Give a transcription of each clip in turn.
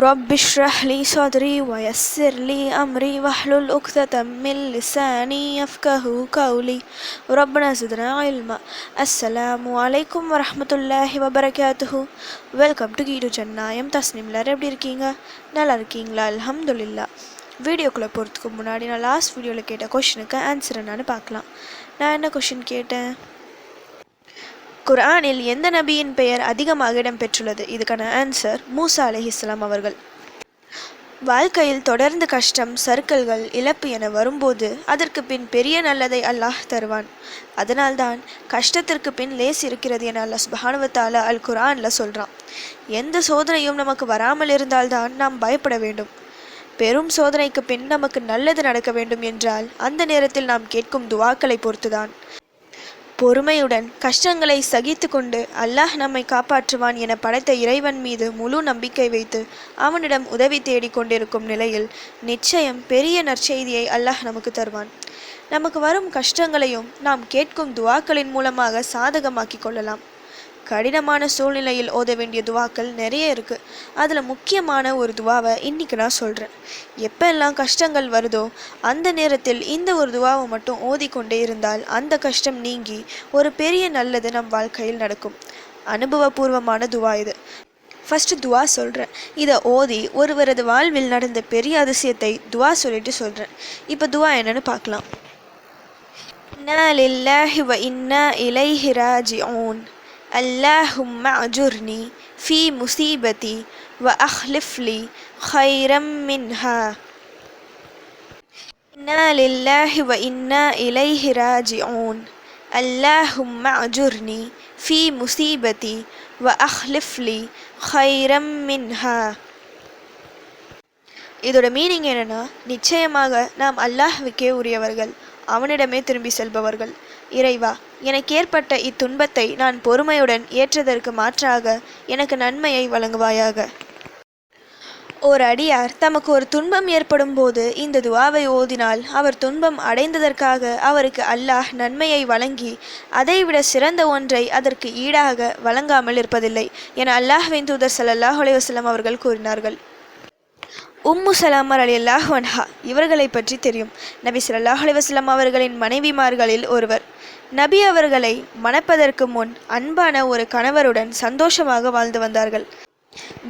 رب اشرح لي صدري ويسر لي أمري واحلل عقدة من لساني يفقه قولي ربنا زدنا علما. அஸ்ஸலாமு அலைக்கும் வரஹ்மத்துல்லாஹி வபரகாத்துஹு. வெல்கம் டு கீடு ஜன்னாயம். தஸ்னிம் எல்லாரும் எப்படி இருக்கீங்க? நல்லா இருக்கீங்களா? அல்ஹம்துலில்லாஹ். வீடியோக்குள்ளே போகிறதுக்கு முன்னாடி நான் லாஸ்ட் வீடியோவில் கேட்ட கொஷினுக்கு ஆன்சர் என்னன்னு பார்க்கலாம். நான் என்ன கொஷின் கேட்டேன்? குர்ஆனில் எந்த நபியின் பெயர் அதிகமாக இடம்பெற்றுள்ளது? இதுக்கான ஆன்சர் மூசா அலைஹிஸ்ஸலாம் அவர்கள். வாழ்க்கையில் தொடர்ந்து கஷ்டம், சறுக்கல்கள், இழப்பு என வரும்போது அதற்கு பின் பெரிய நல்லதை அல்லாஹ் தருவான். அதனால்தான் கஷ்டத்திற்கு பின் லேஸ் இருக்கிறது என அல்லாஹ் சுப்ஹானஹு வ தஆலா அல் குர்ஆனில் சொல்கிறான். எந்த சோதனையும் நமக்கு வராமல் இருந்தால்தான் நாம் பயப்பட வேண்டும். பெரும் சோதனைக்கு பின் நமக்கு நல்லது நடக்க வேண்டும் என்றால் அந்த நேரத்தில் நாம் கேட்கும் துவாக்களை பொறுத்துதான். பொறுமையுடன் கஷ்டங்களை சகித்து கொண்டு அல்லாஹ் நம்மை காப்பாற்றுவான் என படைத்த இறைவன் மீது முழு நம்பிக்கை வைத்து அவனிடம் உதவி தேடிக் கொண்டிருக்கும் நிலையில் நிச்சயம் பெரிய நற்செய்தியை அல்லாஹ் நமக்கு தருவான். நமக்கு வரும் கஷ்டங்களையும் நாம் கேட்கும் துவாக்களின் மூலமாக சாதகமாக்கி கொள்ளலாம். கடினமான சூழ்நிலையில் ஓத வேண்டிய துவாக்கள் நிறைய இருக்குது. அதில் முக்கியமான ஒரு துவாவை இன்றைக்கி நான் சொல்கிறேன். எப்பெல்லாம் கஷ்டங்கள் வருதோ அந்த நேரத்தில் இந்த ஒரு துவாவை மட்டும் ஓதிக்கொண்டே இருந்தால் அந்த கஷ்டம் நீங்கி ஒரு பெரிய நல்லது நம் வாழ்க்கையில் நடக்கும். அனுபவபூர்வமான துவா இது. ஃபஸ்ட்டு துவா சொல்கிறேன். இதை ஓதி ஒருவரது வாழ்வில் நடந்த பெரிய அதிசயத்தை துவா சொல்லிட்டு சொல்கிறேன். இப்போ துவா என்னன்னு பார்க்கலாம். இன்னா லில்லாஹி வ இன்னா இலைஹி ராஜிஊன். اللهم أجرني في مصيبتي وأخلف لي خيرا منها. إنا لله وإنا إليه راجعون. اللهم أجرني في مصيبتي وأخلف لي خيرا منها. இதோட மீனிங் என்னன்னா, நிச்சயமாக நாம் அல்லாஹ்வுக்கே உரியவர்கள், அவனிடமே திரும்பி செல்பவர்கள். இறைவா, எனக்கு ஏற்பட்ட இத்துன்பத்தை நான் பொறுமையுடன் ஏற்றதற்கு மாற்றாக எனக்கு நன்மையை வழங்குவாயாக. ஓர் அடியார் தமக்கு ஒரு துன்பம் ஏற்படும் போது இந்த துவாவை ஓதினால் அவர் துன்பம் அடைந்ததற்காக அவருக்கு அல்லாஹ் நன்மையை வழங்கி அதைவிட சிறந்த ஒன்றை அதற்கு ஈடாக வழங்காமல் இருப்பதில்லை என அல்லாஹ்வின் தூதர் ஸல்லல்லாஹு அலைஹி வஸல்லம் அவர்கள் கூறினார்கள். உம்மு சலாமா ரலியல்லாஹு அன்ஹா இவர்களை பற்றி தெரியும். நபி ஸல்லல்லாஹு அலைஹி வஸல்லம் அவர்களின் மனைவிமார்களில் ஒருவர். நபி அவர்களை மணப்பதற்கு முன் அன்பான ஒரு கணவருடன் சந்தோஷமாக வாழ்ந்து வந்தார்கள்.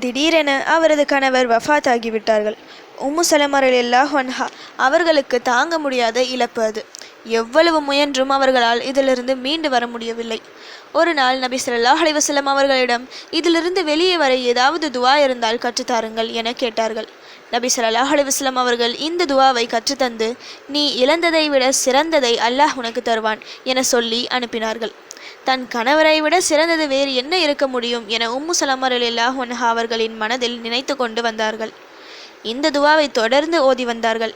திடீரென அவரது கணவர் வஃபாத் ஆகிவிட்டார்கள். உம்மு சலமா ரலியல்லாஹு அன்ஹா அவர்களுக்கு தாங்க முடியாத இழப்பு அது. எவ்வளவு முயன்றும் அவர்களால் இதிலிருந்து மீண்டு வர முடியவில்லை. ஒரு நாள் நபி ஸல்லல்லாஹு அலைஹி வஸல்லம் அவர்களிடம் இதிலிருந்து வெளியே வர ஏதாவது துவா இருந்தால் கற்றுத்தாருங்கள் என கேட்டார்கள். நபி ஸல்லல்லாஹு அலைஹி வஸல்லம் அவர்கள் இந்த துவாவை கற்றுத்தந்து, நீ இழந்ததை விட சிறந்ததை அல்லாஹ் உனக்கு தருவான் என சொல்லி அனுப்பினார்கள். தன் கணவரை விட சிறந்தது வேறு என்ன இருக்க முடியும் என உம்மு சலமா ரலியல்லாஹு அன்ஹா அவர்களின் மனதில் நினைத்து கொண்டு வந்தார்கள். இந்த துவாவை தொடர்ந்து ஓதி வந்தார்கள்.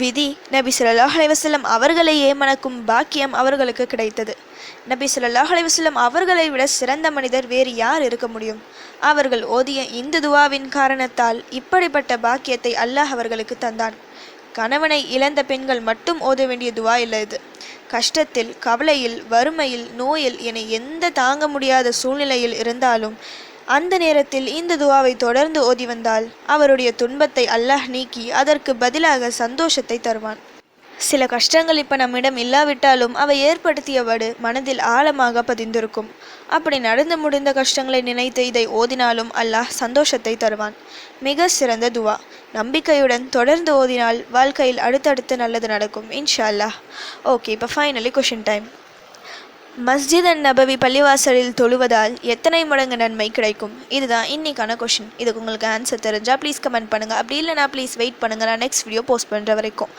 விதி நபி ஸல்லல்லாஹு அலைஹி வஸல்லம் அவர்களையே மணக்கும் பாக்கியம் அவர்களுக்கு கிடைத்தது. நபி ஸல்லல்லாஹு அலைஹி வஸல்லம் அவர்களை விட சிறந்த மனிதர் வேறு யார் இருக்க முடியும்? அவர்கள் ஓதிய இந்த துவாவின் காரணத்தால் இப்படிப்பட்ட பாக்கியத்தை அல்லாஹ் அவர்களுக்கு தந்தான். கணவனை இழந்த பெண்கள் மட்டும் ஓத வேண்டிய துவா இல்லை இது. கஷ்டத்தில், கவலையில், வறுமையில், நோயில் என எந்த தாங்க முடியாத சூழ்நிலையில் இருந்தாலும் அந்த நேரத்தில் இந்த துவாவை தொடர்ந்து ஓதி வந்தால் அவருடைய துன்பத்தை அல்லாஹ் நீக்கி அதற்கு பதிலாக சந்தோஷத்தை தருவான். சில கஷ்டங்கள் இப்போ நம்மிடம் இல்லாவிட்டாலும் அவை ஏற்படுத்திய வடு மனதில் ஆழமாக பதிந்திருக்கும். அப்படி நடந்து முடிந்த கஷ்டங்களை நினைத்து இதை ஓதினாலும் அல்லாஹ் சந்தோஷத்தை தருவான். மிக சிறந்த துவா. நம்பிக்கையுடன் தொடர்ந்து ஓதினால் வாழ்க்கையில் அடுத்தடுத்து நல்லது நடக்கும் இன்ஷா அல்லாஹ். ஓகே, இப்போ finally question time. Masjid an Nabawi பள்ளிவாசலில் தொழுவதால் எத்தனை மடங்கு நன்மை கிடைக்கும்? இதுதான் இன்னைக்கான கொஷின். இதுக்கு உங்களுக்கு ஆன்சர் தெரிஞ்சால் ப்ளீஸ் கமெண்ட் பண்ணுங்கள். அப்படி இல்லைனா ப்ளீஸ் வெயிட் பண்ணுங்கள், நான் நெக்ஸ்ட் வீடியோ போஸ்ட் பண்ணுற வரைக்கும்.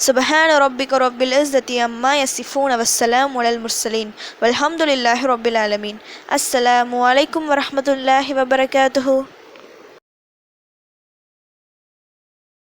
சுப்ஹான ரப்பிக ரப்பில் இஸ்ஸத்தி அம்மா யசிஃபூன் வஸ்ஸலாமு அலல் முர்சலீன் வல்ஹம்துலில்லாஹி ரப்பில் ஆலமீன். அஸ்ஸலாமு அலைக்கும் வரஹ்மத்துல்லாஹி வபரகாத்துஹு.